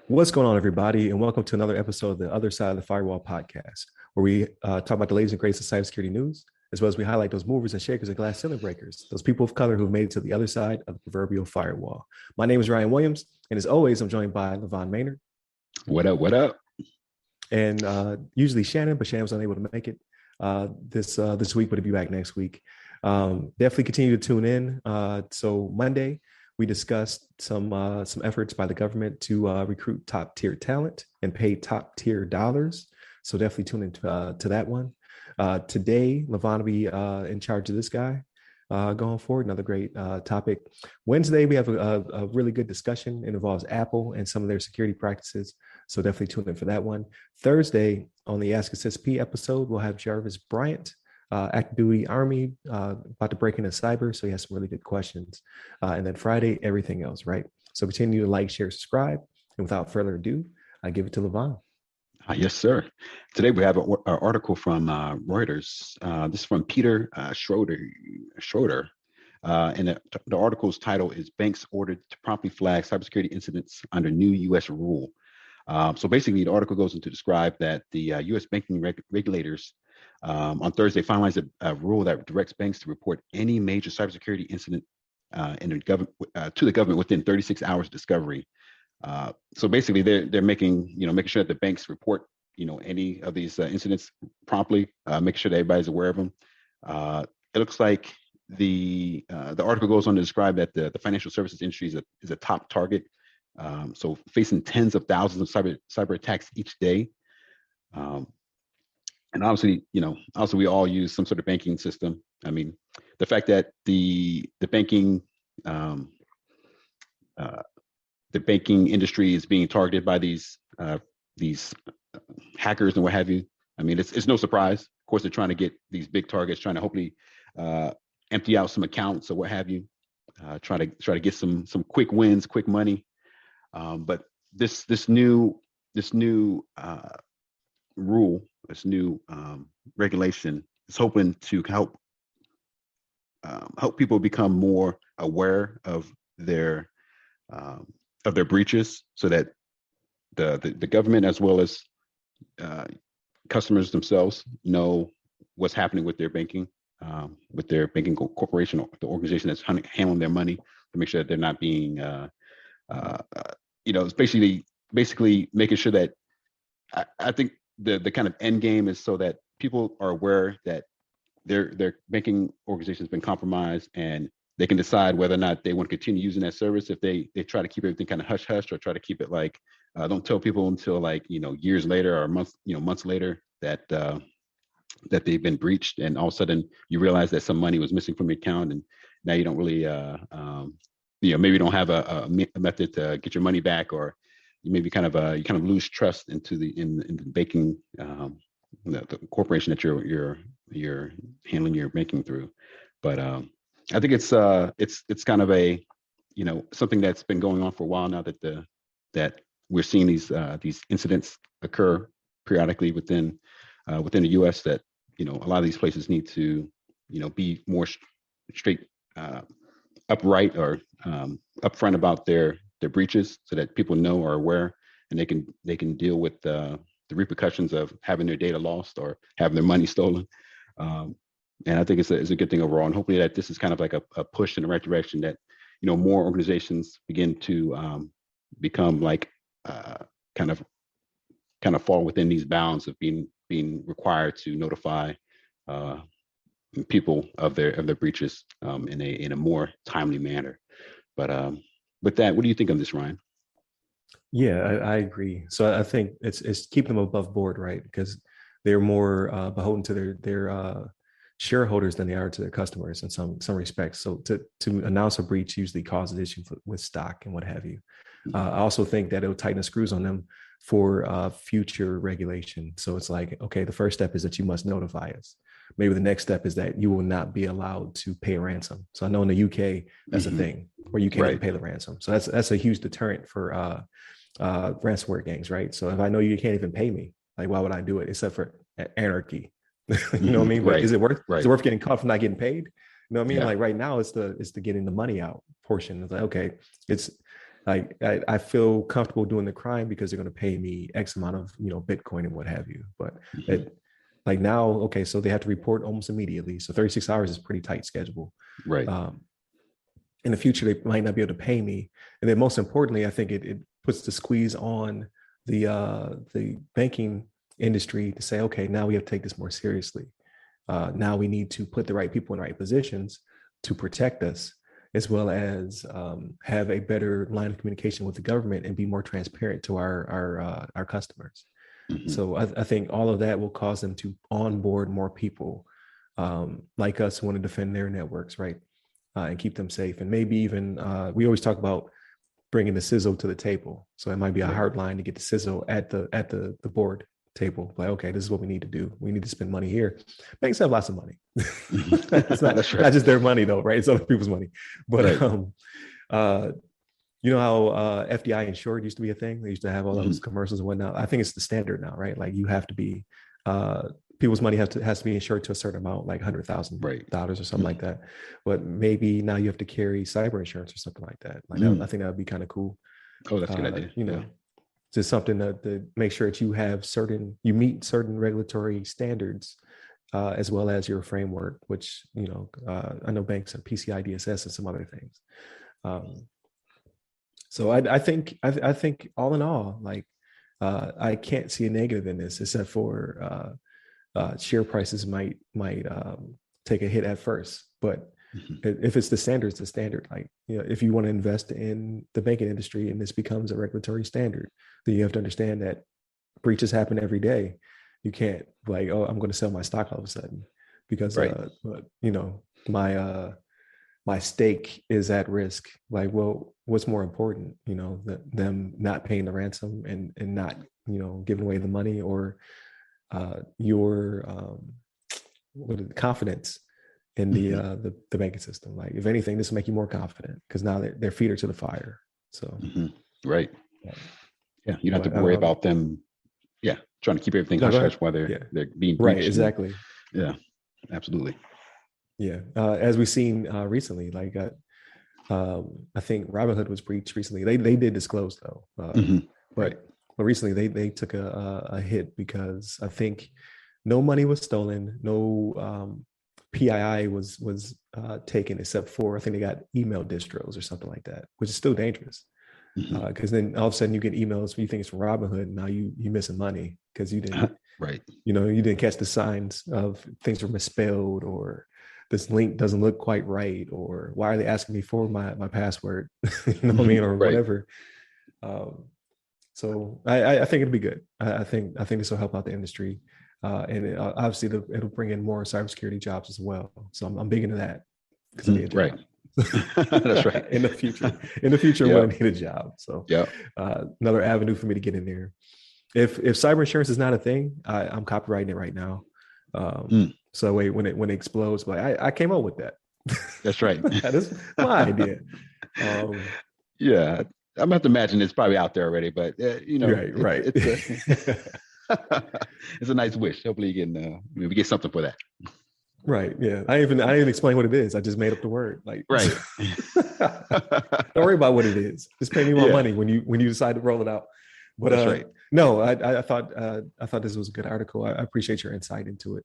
What's going on, everybody, and welcome to another episode of the Other Side of the Firewall podcast, where we talk about the latest and greatest of cybersecurity news, as well as we highlight those movers and shakers and glass ceiling breakers, those people of color who've made it to the other side of the proverbial firewall. My name is Ryan Williams, and as always, I'm joined by LeVon Maynard. What up? What up? And usually Shannon, but Shannon was unable to make it this week, but he'll be back next week. Definitely continue to tune in. So Monday, we discussed some efforts by the government to recruit top tier talent and pay top tier dollars. So definitely tune in to that one. Today, LeVon will be in charge of this guy going forward. Another great topic. Wednesday, we have a really good discussion. It involves Apple and some of their security practices. So definitely tune in for that one. Thursday, on the Ask Us SP episode, we'll have Jarvis Bryant, active duty Army, about to break into cyber. So he has some really good questions. And then Friday, everything else, right? So continue to like, share, subscribe. And without further ado, I give it to LeVon. Yes, sir. Today we have an article from Reuters. This is from Peter Schroeder. And the article's title is Banks Ordered to Promptly Flag Cybersecurity Incidents Under New U.S. Rule. So basically, the article goes on to describe that the U.S. banking regulators on Thursday finalized a rule that directs banks to report any major cybersecurity incident to the government within 36 hours of discovery. So basically, they're making sure that the banks report any of these incidents promptly, making sure that everybody's aware of them. It looks like the article goes on to describe that the financial services industry is a top target. So facing tens of thousands of cyber attacks each day. And obviously, we all use some sort of banking system. I mean, the fact that the banking industry is being targeted by these hackers and what have you. I mean, it's no surprise. Of course, they're trying to get these big targets, trying to hopefully empty out some accounts or what have you. Try to get some quick wins, quick money. But this new rule, this new regulation is hoping to help people become more aware of their breaches, so that the government as well as customers themselves know what's happening with their banking corporation, or the organization that's handling their money, to make sure that they're not being it's basically making sure that I think the kind of end game is so that people are aware that their banking organization has been compromised, and they can decide whether or not they want to continue using that service. If they try to keep everything kind of hush hush, or try to keep it like don't tell people until years later or months later that they've been breached, and all of a sudden you realize that some money was missing from your account, and now you don't really maybe you don't have a method to get your money back, or you maybe kind of lose trust into the banking the corporation that you're handling your banking through. But I think it's kind of a something that's been going on for a while now, that we're seeing these incidents occur periodically within the U.S. that a lot of these places need to be more straight, upright, or upfront about their breaches, so that people know, or are aware, and they can deal with the repercussions of having their data lost or having their money stolen. And I think it's a good thing overall, and hopefully that this is kind of like a push in the right direction, that more organizations begin to become like kind of fall within these bounds of being required to notify people of their breaches in a more timely manner. But with that, what do you think of this, Ryan? Yeah, I agree. So I think it's keeping them above board, right? Because they're more beholden to their shareholders than they are to their customers in some respects. So to announce a breach usually causes issues with stock and what have you. I also think that it'll tighten the screws on them for future regulation. So it's like, okay, the first step is that you must notify us. Maybe the next step is that you will not be allowed to pay a ransom. So I know in the UK, that's a thing where you can't even pay the ransom. So that's a huge deterrent for ransomware gangs, right? So if I know you can't even pay me, like, why would I do it except for anarchy? You know what I mean? But is it worth getting caught for not getting paid? You know what I mean? Yeah. Like right now, it's the getting the money out portion. It's like, okay, it's like I feel comfortable doing the crime because they're going to pay me X amount of, you know, Bitcoin and what have you. But like now, okay, so they have to report almost immediately. So 36 hours is pretty tight schedule. Right. In the future, they might not be able to pay me. And then most importantly, I think it puts the squeeze on the banking industry to say, okay, now we have to take this more seriously. Now we need to put the right people in the right positions to protect us, as well as have a better line of communication with the government and be more transparent to our customers. So I think all of that will cause them to onboard more people like us who want to defend their networks, right? And keep them safe. And maybe even, we always talk about bringing the CISO to the table. So it might be a hard line to get the CISO at the board table. Like, okay, this is what we need to do. We need to spend money here. Banks have lots of money. It's not, That's right. not just their money though, right? It's other people's money. But you know how FDI insured used to be a thing? They used to have all those commercials and whatnot. I think it's the standard now, right? Like you have to be, people's money has to be insured to a certain amount, like $100,000 or something like that. But maybe now you have to carry cyber insurance or something like that. Like I think that would be kind of cool. Oh, that's a good idea. You know, just something to make sure that you meet certain regulatory standards, as well as your framework, which, you know, I know banks have PCI DSS and some other things. So I think all in all, like I can't see a negative in this, except for share prices might take a hit at first. But if it's the standard, it's the standard. Like, you know, if you want to invest in the banking industry and this becomes a regulatory standard, then you have to understand that breaches happen every day. You can't like, oh, I'm going to sell my stock all of a sudden because you know, my stake is at risk. Like, well, what's more important, you know, them not paying the ransom and not, you know, giving away the money, or your confidence in the banking system. Like, if anything, this will make you more confident because now their feet are to the fire. So right. Yeah, you don't have to worry about them. Yeah, trying to keep everything hush hush while they're being breached. Right, exactly. Yeah, absolutely. Yeah, as we've seen recently, like I think Robinhood was breached recently. They did disclose though, but recently they took a hit because I think no money was stolen, no PII was taken, except for I think they got email distros or something like that, which is still dangerous. Because then all of a sudden you get emails, you think it's from Robinhood, and now you missing money because you didn't, you know, you didn't catch the signs of things were misspelled, or this link doesn't look quite right, or why are they asking me for my password, you know what I mean, or whatever. So I think it'll be good. I think this will help out the industry, and obviously it'll bring in more cybersecurity jobs as well. So I'm big into that because I need a job. That's right. In the future, when I need a job. So another avenue for me to get in there. If cyber insurance is not a thing, I'm copywriting it right now. So wait, when it explodes, but I came up with that. That's right. That is my idea. Yeah, I'm gonna have to imagine it's probably out there already, but you know, it's a nice wish. Hopefully, you can we get something for that. Right. Yeah. I didn't even explain what it is. I just made up the word. Like, right. Don't worry about what it is. Just pay me my money when you decide to roll it out. But that's right. No, I thought this was a good article. I appreciate your insight into it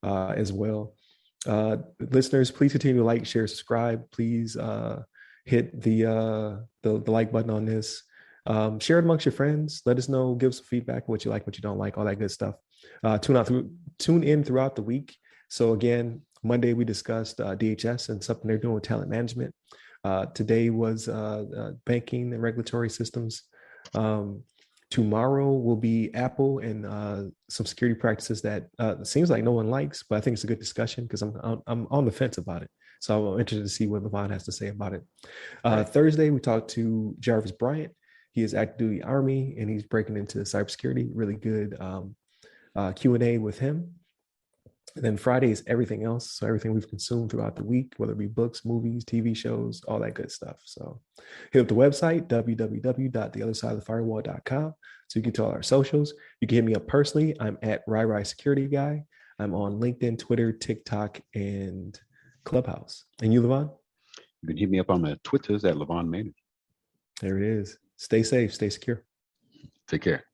as well. Listeners, please continue to like, share, subscribe. Please hit the like button on this. Share it amongst your friends. Let us know. Give us feedback, what you like, what you don't like, all that good stuff. Tune in throughout the week. So again, Monday we discussed DHS and something they're doing with talent management. Today was banking and regulatory systems. Tomorrow will be Apple and some security practices that seems like no one likes, but I think it's a good discussion because I'm on the fence about it. So I'm interested to see what LeVon has to say about it. Thursday we talked to Jarvis Bryant. He is active duty Army and he's breaking into cybersecurity. Really good Q&A with him. And then Friday is everything else. So everything we've consumed throughout the week, whether it be books, movies, TV shows, all that good stuff. So hit up the website, www.theothersideofthefirewall.com. So you can tell our socials. You can hit me up personally. I'm at RyRy Security Guy. I'm on LinkedIn, Twitter, TikTok, and Clubhouse. And you, LeVon? You can hit me up on the Twitters at LeVon Maynard. There it is. Stay safe, stay secure. Take care.